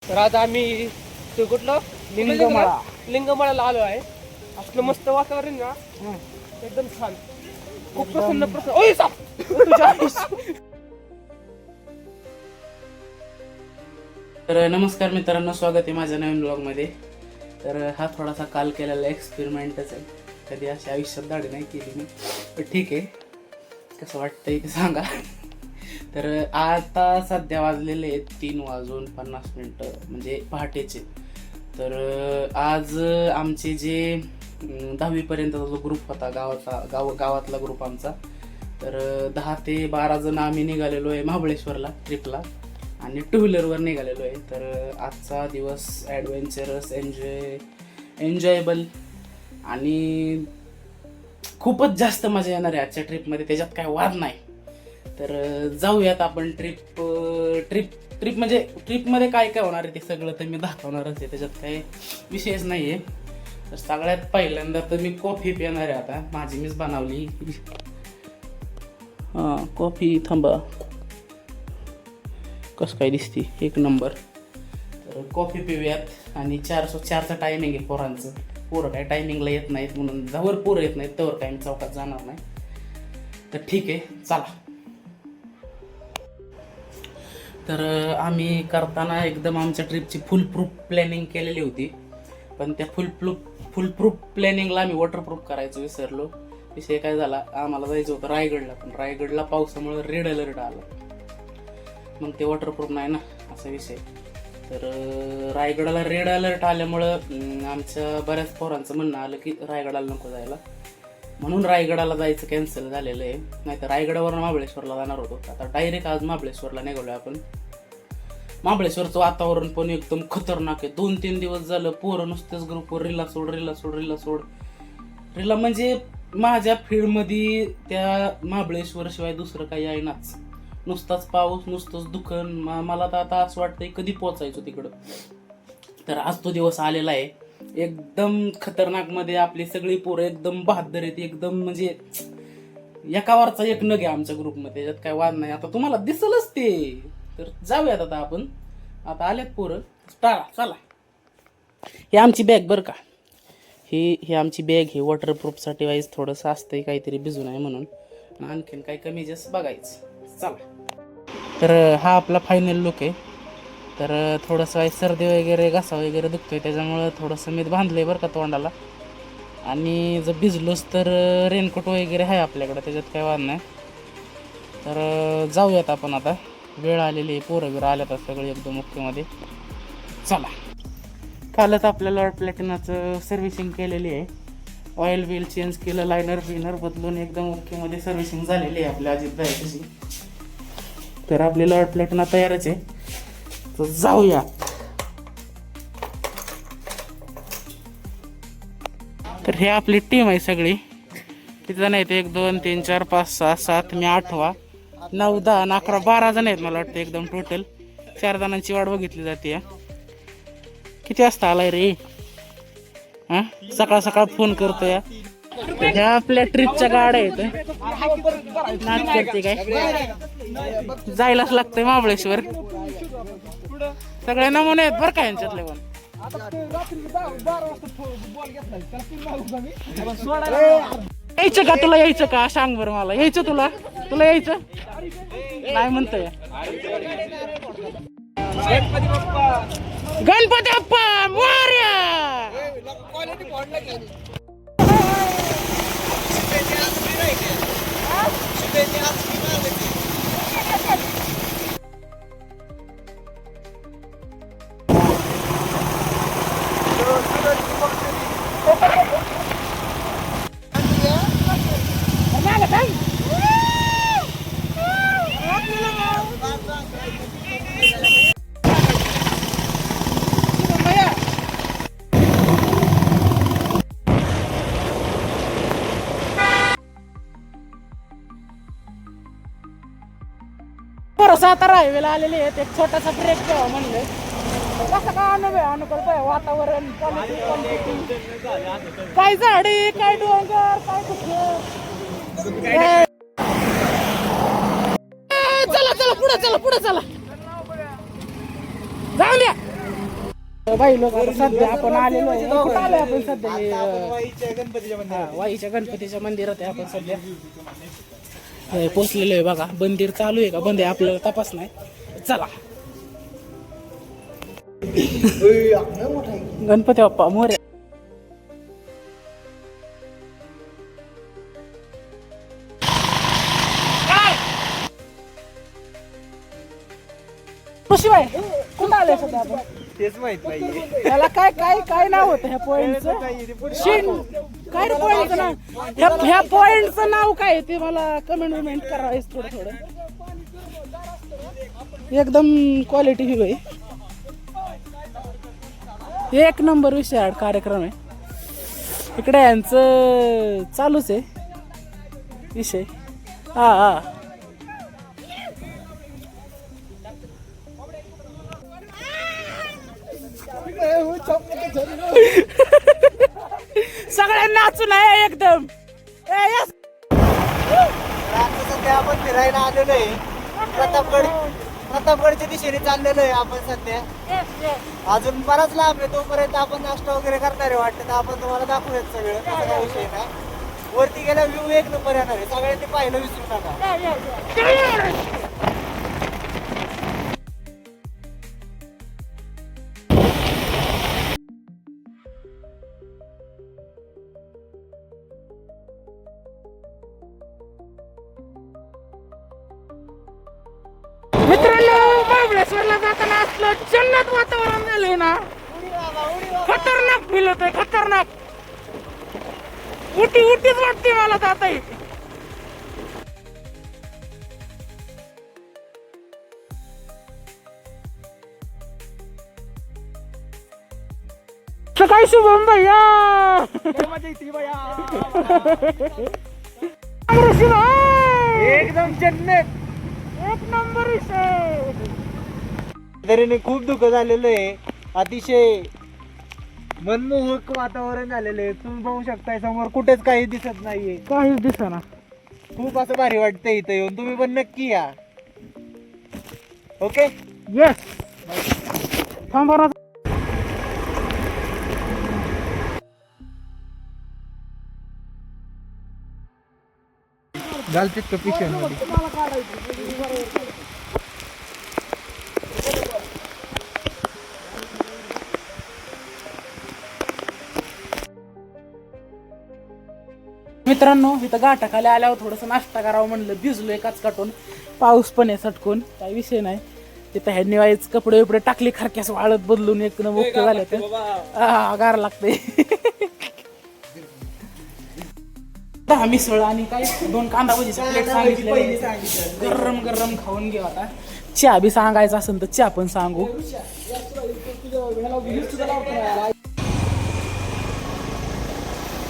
तर आता आम्ही ते कुठलं लिंगमाळ्याला आलो आहे. असलं मस्त वातावरण ना, एकदम छान, खूप प्रसन्न ओय साप! तुझ्या आईस. तर नमस्कार मित्रांनो, स्वागत आहे माझ्या नवीन ब्लॉगमध्ये. तर हा थोडासा काल केलेला एक्सपेरिमेंटच आहे. कधी अशी आयुष्यात दाढी नाही केली मी, पण ठीक आहे. कसं वाटतंय ते सांगा. तर आता सध्या वाजलेले आहेत 3:50 म्हणजे पहाटेचे. तर आज आमचे जे 10वीपर्यंतचा जो ग्रुप होता, गावातला ग्रुप आमचा, तर 10 ते 12 जण आम्ही निघालेलो आहे महाबळेश्वरला ट्रिपला, आणि 2 व्हीलरवर निघालेलो आहे. तर आजचा दिवस ॲडव्हेंचरस, एन्जॉयबल आणि खूपच जास्त मजा येणार आहे आजच्या ट्रिपमध्ये, त्याच्यात काय वाद नाही. तर जाऊयात आपण ट्रिप म्हणजे ट्रिपमध्ये काय काय होणार आहे ते सगळं तर मी दाखवणारच आहे, त्याच्यात काही विषयच नाही आहे. तर सगळ्यात पहिल्यांदा तर मी कॉफी पिणार आहे. आता माझी मीच बनवली कॉफी. थांबा, कसं काय दिसते, एक नंबर. तर कॉफी पिऊयात. आणि 4:04चा टायमिंग आहे पोरांचं. पोरं काय टायमिंगला येत नाहीत, म्हणून जवळ पोरं येत नाहीत तवर काय मी चौकात जाणार नाही. तर ठीक आहे, चला. तर आम्ही करताना एकदम आमच्या ट्रिपची फुल प्रूफ प्लॅनिंग केलेली होती, पण त्या फुल प्रूफ प्लॅनिंगला आम्ही वॉटरप्रूफ करायचं विसरलो. विषय काय झाला, आम्हाला जायचं होतं रायगडला, पण रायगडला पावसामुळे रेड अलर्ट आला, मग ते वॉटरप्रूफ नाही ना, असा विषय. तर रायगडाला रेड अलर्ट आल्यामुळं आमच्या बऱ्याच पोरांचं म्हणणं आलं की रायगडाला नको जायला, म्हणून रायगडाला जायचं कॅन्सल झालेलं आहे. नाही तर रायगडावरून महाबळेश्वरला जाणार होतो. आता डायरेक्ट आज महाबळेश्वरला निघालो आपण. महाबळेश्वरचं वातावरण पण एकदम खतरनाक आहे. 2-3 दिवस झालं पोरं नुसतेच ग्रुपवर रिला सोड. म्हणजे माझ्या फील्डमध्ये त्या महाबळेश्वर शिवाय दुसरं काही आहे नाच. नुसताच पाऊस, नुसतंच दुकान. मला तर आता असं वाटतंय कधी पोचायचो तिकडं. तर आज तो दिवस आलेला आहे. एकदम खतरनाक मध्ये आपली सगळी पोरं एकदम बहादर आहेत, एकदम म्हणजे एकावरचा एक नग आहे आमच्या ग्रुपमध्ये, त्याच्यात काय वाद नाही. आता तुम्हाला दिसलंच ते. तर जाऊयात आता आपण. आता आल्यात पोरं, चला. ही आमची बॅग बरं का, ही आमची बॅग. ही वॉटरप्रूफसाठी वाईज थोडंसं असतंय, काहीतरी भिजू नये म्हणून. आणखीन काही कमी जास्त बघायचं, चला. तर हा आपला फायनल लुक आहे. तर थोडंसं सर्दी वगैरे, घसा वगैरे दुखतोय, त्याच्यामुळं थोडंसं मीठ बांधलं आहे बरं का तोंडाला. आणि जर भिजलोच तर रेनकोट वगैरे आहे आपल्याकडं, त्याच्यात काय वाद नाही. तर जाऊयात आपण आता. वेळ आलेली आहे, पोरं बिरं आल्यात सगळे एकदम ओकेमध्ये, चला. कालच आपल्या लॉर्ड प्लॅटिनाचं सर्व्हिसिंग केलेली आहे. ऑइल व्हील चेंज केलं, लायनर बिनर बदलून एकदम ओकेमध्ये सर्व्हिसिंग झालेली आहे आपल्या अजित भाईची. तर आपली लॉर्ड प्लॅटिना तयारच आहे. तर जाऊया. तर हे आपली टीम आहे सगळी. किती जण आहेत? 1 2 3 4 5 6 7, मी 8वा. 9 10 11 12 जण आहेत मला वाटतं एकदम टोटल. 4 जणांची वाट बघितली जाते. किती वाजता आलाय रे? हा, सकाळ फोन करतोय. ह्या आपल्या ट्रिपच्या गाड्या आहेत. नाच करते काय, जायलाच लागतंय महाबळेश्वर. सगळे नमुने आहेत बरं का यांच्यातले. पण यायचं का तुला? यायचं का सांग बरं मला. यायचं तुला यायचं नाही म्हणतोय. गणपती बाप्पा मोरया. सातारा हायवेला आलेले आहेत. एक छोटासा ब्रेक घ्यावा म्हणलं. कसं काय अनुकूल वातावरण, काय झाडी, काय डोंगर, काय चला पुढे चला जाऊ द्या. बाई लोक आता सध्या आपण आलेलो आहे. कुठं आलोय आपण सध्या? वाईच्या गणपतीच्या मंदिरात आहे आपण सध्या. पोचलेलो आहे बघा. मंदिर चालू आहे का बंद आहे आपल्याला तपास नाही. चला. गणपती बाप्पा मोरया. शिवाय कुठं आलंय सध्या आपण? तेच माहित नाही त्याला काय काय काय नाव होतं ह्या पॉइंटचं? काय रे पॉइंटचं नाव? ह्या पॉइंटचं नाव काय ते मला कमेंट करायचं थोडं. एकदम क्वालिटी व्ह्यू आहे. एक नंबर विषय कार्यक्रम आहे. इकडे यांचं चालूच आहे विषय. हा सगळ्यांना नाचून आहे एकदम. सध्या आपण फिरायला आलेलो आहे. प्रतापगडच्या दिशेने चाललेलो आहे आपण सध्या. अजून बराच लांब आहे. तोपर्यंत आपण नाश्ता वगैरे करणार आहे वाटतं. तर आपण तुम्हाला दाखवूयात सगळं. काय विषय ना, वरती गेला व्ह्यू एक नंबर येणार आहे. सगळ्यांनी पाहिलं विसरू नका. मित्रांनो, महाबळेश्वरला जाताना असलं जन्नत वातावरण झालंय ना. खतरनाक फील होतंय. खतरनाक उटीच वाटते मला जाता येते. सकाळी शुभम भैया. एकदम जन्नत. एक नंबर विषय. तरी खूप दुःख झालेलं आहे. अतिशय मनमोहक वातावरण झालेलं आहे. तुम्ही बघू शकताय समोर कुठेच काही दिसत नाहीये. काहीच दिसेना. खूप असं भारी वाटतंय इथं येऊन. तुम्ही पण नक्की या. ओके. येस. थांबा. घालते पिशव्या. मित्रांनो, इथं घाटाखाली आल्यावर थोडंसं नाश्ता करावं म्हणलं. भिजलोय काटून. पाऊस पण आहे सटकून. काही विषय नाही. तिथं ह्यांनी वाईच कपडे बिपडे टाकले खरक्यास वाळत बदलून एकदम ओके झाले. गार लागते. 10 मिसळ आणि काय 2 कांदा भजीचे प्लेट सांगितले. गरम गरम खाऊन घेऊ. आता चहा बी सांगायचा असेल तर चहा पण सांगू.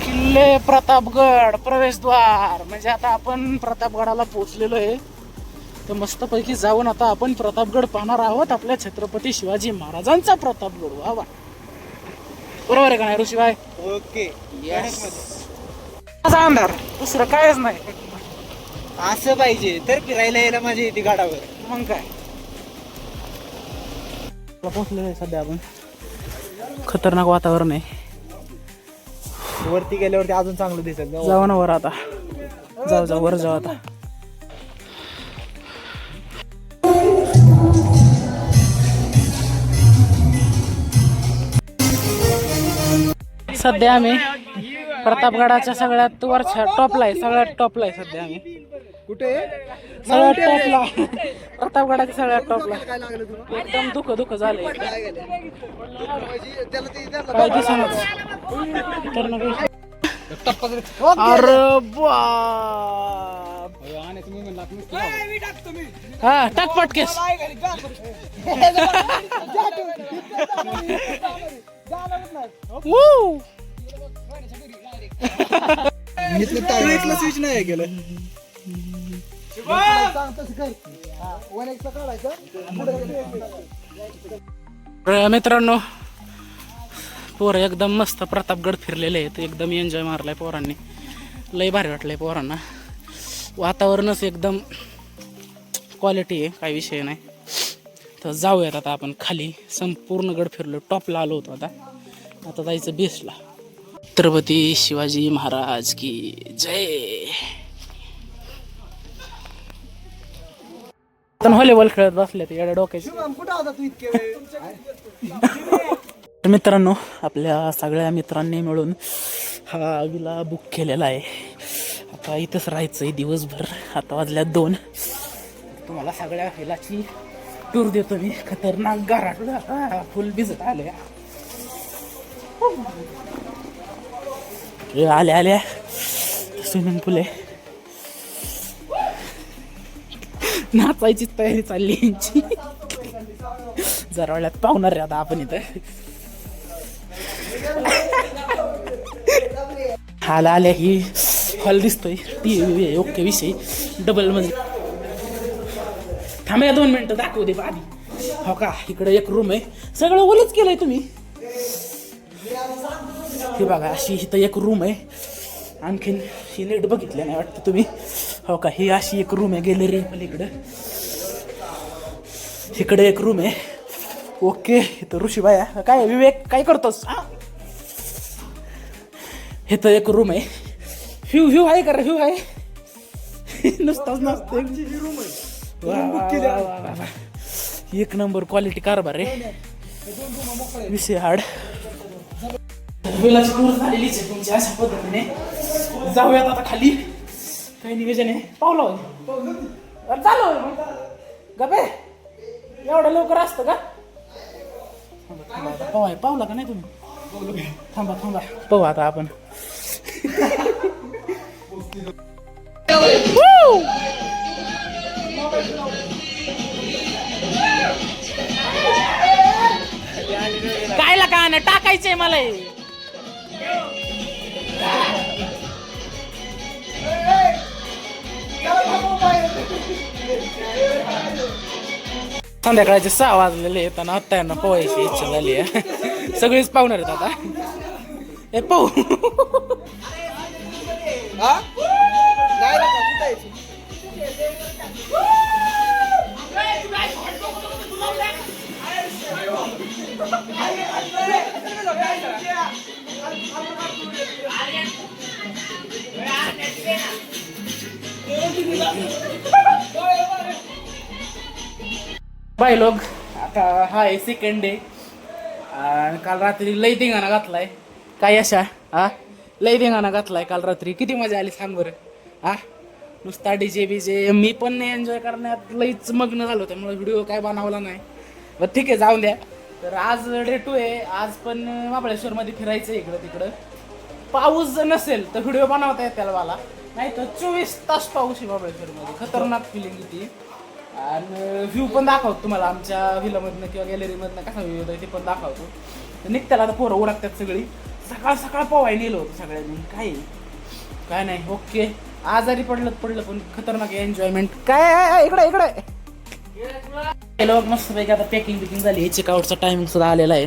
किल्ले प्रतापगड प्रवेशद्वार म्हणजे आता आपण प्रतापगडाला पोहोचलेलो आहे. तर मस्तपैकी जाऊन आता आपण प्रतापगड पाहणार आहोत. आपल्या छत्रपती शिवाजी महाराजांचा प्रतापगड. वा वा. बरोबर आहे का नाही ऋषीभाई? ओके. माझा अंधार दुसरं कायच नाही. असं पाहिजे तर फिरायला यायला माझी येते गाडावर. मग काय. पोहोचलेलो आहे सध्या आपण. खतरनाक वातावरण आहे. वरती गेल्यावरती अजून चांगलं दिसत. जाऊ ना वर आता. जाऊ वर जाऊ आता. सध्या आम्ही प्रतापगडाच्या सगळ्यात वरच्या टॉपला आहे. सगळ्यात टॉपला आहे सध्या आम्ही. कुठे? सगळ्यात टॉपला. प्रतापगडाच्या सगळ्यात टॉपला. एकदम दुःख झालंय. काय दिसणार. अरे बाप. हा टाक पटकेस. स्विच नाही केलं. मित्रांनो, पोर एकदम मस्त प्रतापगड फिरलेले आहेत. एकदम एन्जॉय मारलाय पोरांनी. लय भारी वाटलंय पोरांना. वातावरणच एकदम क्वालिटी आहे. काही विषय नाही. तर जाऊयात आता आपण खाली. संपूर्ण गड फिरलो, टॉपला आलो होतो. आता जायचं बेसला. छत्रपती शिवाजी महाराज की जय. व्हॉलीबॉल खेळत बसले ते येड्या डोक्याचे. कुठं होता तू इतके वेळ? तर मित्रांनो, आपल्या सगळ्या मित्रांनी मिळून हा विला बुक केलेला आहे. आता इथंच राहायचंय दिवसभर. आता वाजल्यात 2. तुम्हाला सगळ्या विलाची टूर देतो मी. खतरनाक गाराट फुल भिजत आले. आल्या स्विमिंग पूल आहे. नाचायची तयारी चालली यांची. जरा वेळात पाहुणार रे आता आपण इथं. हाला आल्या ही हॉल दिसतोय. टी ओके विषय डबल मध्ये. थांबा 2 मिनिटं दाखवू दे आधी. हो का, इकडे एक रूम आहे. सगळं ओलच केलंय तुम्ही. हे बघा, अशी इथं एक रूम आहे. आणखीन ही नीट बघितलं नाही वाटतं तुम्ही. हो का, ही अशी एक रूम आहे. गॅलरी पलीकडं इकडे एक रूम आहे. ओके, इथं ऋषीबाया. काय विवेक काय करतोस? इथं एक रूम आहे. व्ह्यू आहे का रे? व्ह्यू आहे नुसताच नसते. एक नंबर क्वालिटी कारभार आहे. विषय हाड. विलाची टूर झालेलीच आहे तुमची. अशा पद्धतीने जाऊयात आता खाली. काही नियोजन आहे? पावला चालू गपे. एवढं लवकर असतं का? पावला का नाही तुम्ही? थांबा पाहू आता आपण. कायला का ना टाकायचंय मला. संध्याकाळचे 6 वाजलेले आहेत आणि आता यांना पोहायची इच्छा झाली आहे. सगळीच पाहुणार आहेत आता. हे पाहू बाय लोक. आता हा आहे 2nd डे. काल रात्री लई धिंगाणा घातलाय. काय अशा लई धिंगाणा घातलाय काल रात्री. किती मजा आली सांग बरं. नुसता डीजे बीजे. मी पण एन्जॉय करण्यात लईच मग्न झालो, त्यामुळे व्हिडिओ काय बनवला नाही. बरं ठीक आहे, जाऊन द्या. तर आज डे 2 आहे. आज पण महाबळेश्वरमध्ये फिरायचं इकडं तिकडं. पाऊस जर नसेल तर व्हिडिओ बनवता येतील मला. नाही तर 24 तास पाऊस आहे महाबळेश्वरमध्ये. खतरनाक फिलिंग येते. आणि व्ह्यू पण दाखवतो तुम्हाला आमच्या व्हिलामधनं किंवा गॅलरीमधनं कसा व्ह्यू येतो ते पण दाखवतो. तर निघताला आता पोरं उडकतात सगळी. सकाळ पोवाय नेलं होतं सगळ्यांनी. काय नाही. ओके, आजारी पडलं पण खतरनाक एन्जॉयमेंट. काय इकडे लोक मस्त पैकी आता पॅकिंग झाली आहे. चेकआउटचा टायमिंग सुद्धा आलेला आहे.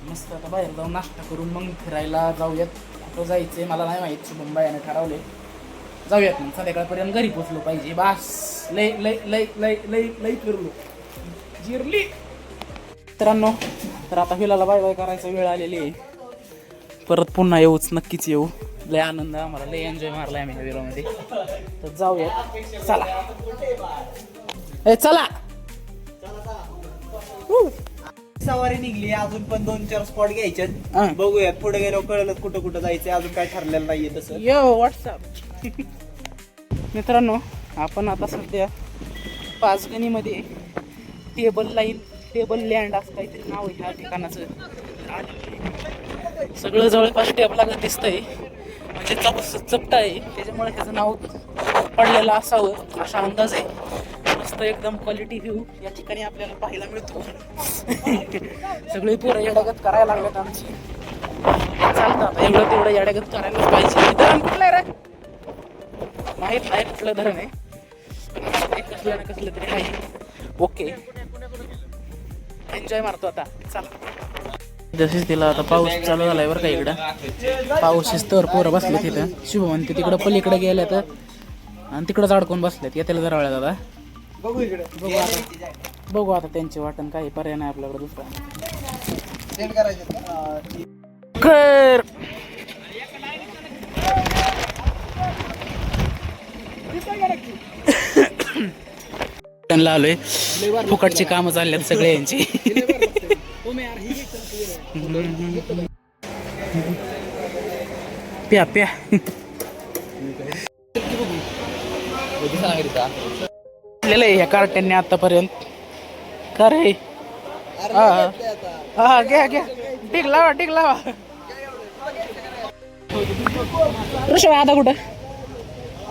मस्त आता बाहेर जाऊन नाश्ता करून मग फिरायला जाऊयात. कुठं जायचंय मला नाही माहित. शुभम याने ठरवले जाऊयात. मग संध्याकाळपर्यंत घरी पोचलो पाहिजे. बास लई फिरलो जिरली. मित्रांनो, तर आता विलाला बाय बाय करायचा वेळ आलेली आहे. परत पुन्हा येऊच, नक्कीच येऊ. लय आनंद आम्हाला, लय एन्जॉय मारलाय आम्ही ह्या विलामध्ये. तर जाऊयात. चला. सवारी निघली. अजून पण 2-4 स्पॉट घ्यायचे. बघूयात पुढे गेलो कळलं कुठं जायचंय. अजून काय ठरलेलं नाहीये तसं. व्हॉट्सअप. मित्रांनो, आपण आता सध्या पाचगणीमध्ये टेबल लँड असं काहीतरी नाव आहे ह्या ठिकाणाचं. सगळं जवळपास टेबलागत दिसतंय. म्हणजे चपटा आहे, त्याच्यामुळे त्याचं नाव पडलेलं असावं असा अंदाज आहे. मस्त एकदम क्वालिटी व्ह्यू या ठिकाणी आपल्याला पाहायला मिळतो. सगळे पोरं येड्यागत करायला लागलेत आमची. चालतं आता एवढं तेवढं येड्यागत करायलाच पाहिजे. धरण कुठलं आहे रे? माहीत नाही कुठलं धरण आहे. कसलं ना कसलं तरी आहे. ओके, एन्जॉय मारतो आता. चला. जसेच तिला आता पाऊस चालू झालाय बरं का. इकडं पाऊस तर पोरं बसले तिथं. शुभ म्हणते तिकडं पलीकडे गेल्या तर आणि तिकडंच अडकून बसलेत. येत्याला जरा वेळा दादा. बघू इकडे. बघू आता. बघू आता त्यांची वाटण, काही पर्याय नाही आपल्याकडे दुसरा. सेंड करायचे कर त्यांना आलोय, फुकटची कामं चालल्यात सगळे यांची. प्या प्या ह्या कार्ट्यांनी आतापर्यंत. का रे? हा घ्या घ्या, टिक लावा टिक लावा. ऋषभ आता कुठं?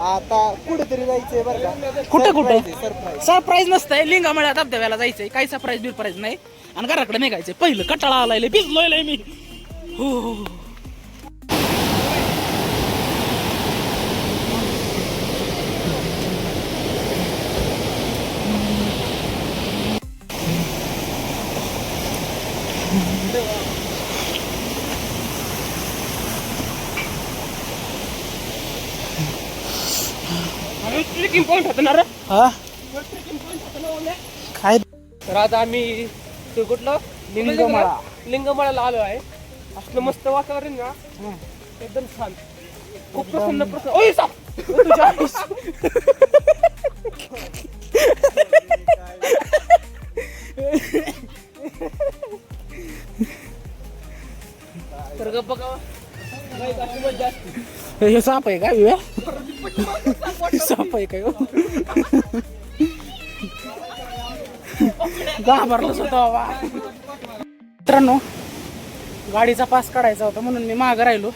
आता कुठेतरी जायचंय बरं का. कुठं कुठं? सरप्राईज. सरप्राईज नसतंय, लिंगामळ्या धबधब्याला जायचंय. काही सरप्राईज बिरप्राईज नाही, आणि घराकडे निघायचंय. पहिलं कटाळा आलाय, भिजलोय मी. हो. हा काय? तर आता आम्ही ते कुठलं लिंगमळाला आलो आहे. असलं मस्त वातावरण ना, एकदम छान, खूप प्रसन्न प्रसन्न. ओय साप! तर गप्पा का मजा असते. हे साप आहे का? विव्या साप आहे काय? घाबरलोच होतो बाबा. मित्रांनो, गाडीचा पास काढायचा होता म्हणून मी मागं राहिलो.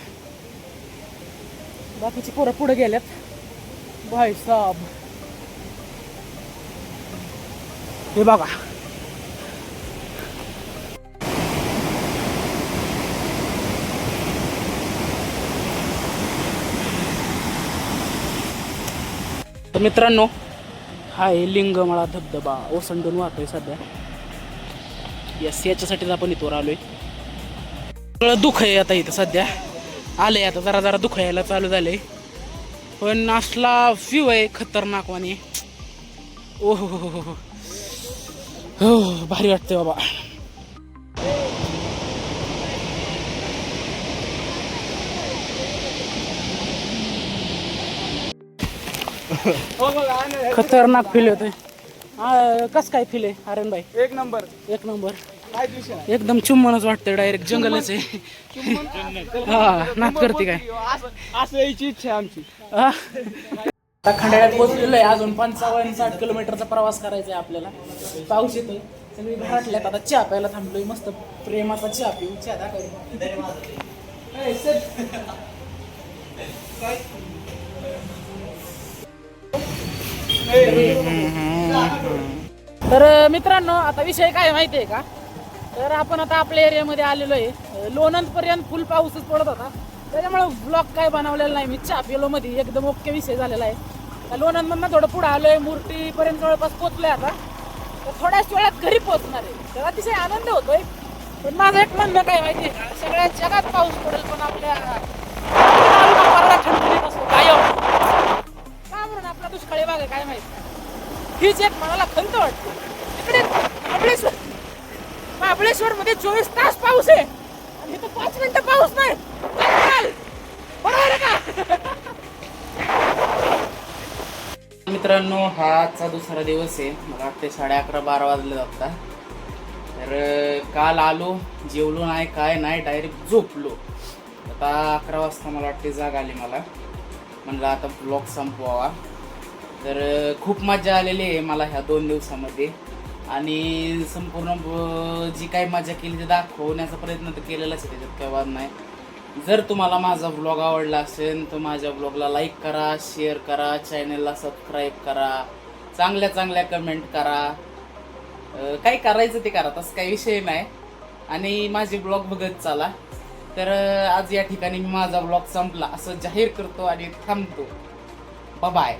बाकीची पोरं पुढे गेल्यात. भाई साब, हे बघा. तर मित्रांनो, हा आहे लिंगमळा धबधबा. ओसंडून वाहतोय सध्या. यस, याच्यासाठीच आपण इथवर आलोय. सगळं दुःख आहे आता इथं सध्या. आलंय आता जरा जरा दुःख यायला चालू झालंय. पण असला व्ह्यू आहे खतरनाक वाणी. ओहो हो, भारी वाटतंय बाबा. खतरनाक फील होतोय. कस काय फील आहे आर्यन भाई? एक नंबर. एक नंबर, काय विषय एकदम चुम्मनच वाटतंय. डायरेक्ट जंगलच आहे. हा, नाच करते काय? असं यायची इच्छा आहे आमची. आता खंडाळ्यात पोहोचलेलो आहे. अजून 55-60 किलोमीटरचा प्रवास करायचा आहे आपल्याला. पाऊस येतोय, सगळी घरातल्यात. आता चहा प्यायला थांबलोय. मस्त प्रेमाचा चहा पिऊ. चहा दाखव. तर मित्रांनो, आता विषय काय माहिती आहे का? तर आपण आता आपल्या एरियामध्ये आलेलो आहे. लोणंद पर्यंत फुल पाऊसच पडत होता, त्याच्यामुळे ब्लॉग काय बनवलेला नाही मी. चहा पिलो मध्ये एकदम ओके विषय झालेला आहे. लोणंद मधनं थोडं पुढे आलोय, मूर्तीपर्यंत जवळपास पोहोचलोय. आता तर थोड्याच वेळात घरी पोहोचणार आहे. तर अतिशय आनंद होतोय. पण माझं एक म्हणणं काय माहिती आहे का? सगळ्या जगात पाऊस पडेल, पण आपल्या थंडीत असतो कायम. का म्हणून आपला दुष्काळी भाग आहे काय माहिती? हीच एक मनाला खंत वाटते. इकडे महाबळेश्वर मध्ये 24 तास पाऊस आहे, आणि इथं 5 मिनिटं पाऊस नाही. बरोबर आहे का? मित्रांनो, हा आजचा दुसरा दिवस आहे. मला वाटते 11:30-12 वाजले आता. तर काल आलो, जेवलो नाही काय नाही, डायरेक्ट झोपलो. आता 11 वाजता मला वाटते जाग आली मला. म्हणलं आता ब्लॉग संपवावा. तर खूप मजा आलेली आहे मला ह्या 2 दिवसामध्ये. आणि संपूर्ण जी काही मजा केली ते दाखवण्याचा प्रयत्न तर केलेलाच आहे, त्याच्यात काही वाद नाही. जर तुम्हाला माझा व्लॉग आवडला असेल तर माझ्या व्लॉगला लाईक करा, शेअर करा, चॅनलला सबस्क्राईब करा, चांगल्या चांगल्या कमेंट करा. काय करायचं ते करा, तसं काही विषय नाही. आणि माझे ब्लॉग बघत चला. तर आज या ठिकाणी मी माझा ब्लॉग संपला असं जाहीर करतो आणि थांबतो. बाय.